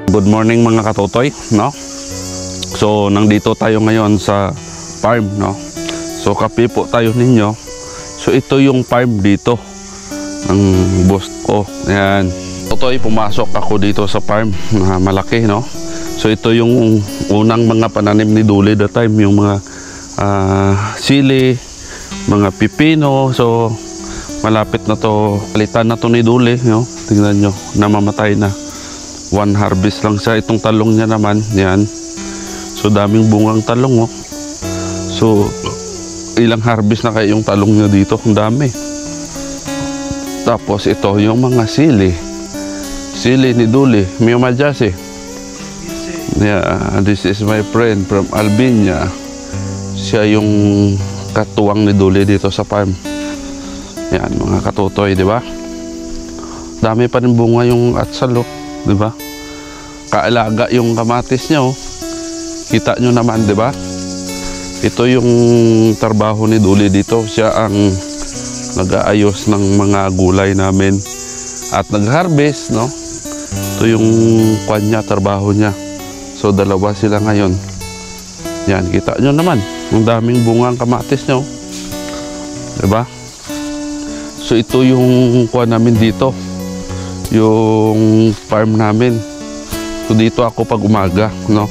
Good morning mga katotoy, no? So nandito tayo ngayon sa farm, no? So kape po tayo ninyo. So ito yung farm dito ng boss ko. Ayan. Totoy, pumasok ako dito sa farm na malaki, no? So ito yung unang mga pananim ni Duli that time, yung mga sili, mga pipino. So malapit na to, palitan na to ni Duli, no? Tingnan nyo, namamatay na. One harvest lang siya. Itong talong niya naman, yan. So daming bungang talong, oh. So ilang harvest na kayo yung talong niya dito, ang dami. Tapos ito yung mga sili. Sili ni Duli, Mio Majasi. Yeah, this is my friend from Albania. Siya yung katuwang ni Duli dito sa farm. Yan, mga katutoy, di ba? Dami pa rin bunga yung atsal, oh. Di ba? Kaalaga yung kamatis niya, oh. Kita nyo naman, di ba? Ito yung trabaho ni Duli dito. Siya ang nag-aayos ng mga gulay namin at nag-harvest, no? Ito yung kanya, trabaho niya. So dalawa sila ngayon. Yan, kita nyo naman. Ang daming bunga ang kamatis niya, oh. Di ba? So ito yung kuha namin dito, yung farm namin. So dito ako pag umaga, no?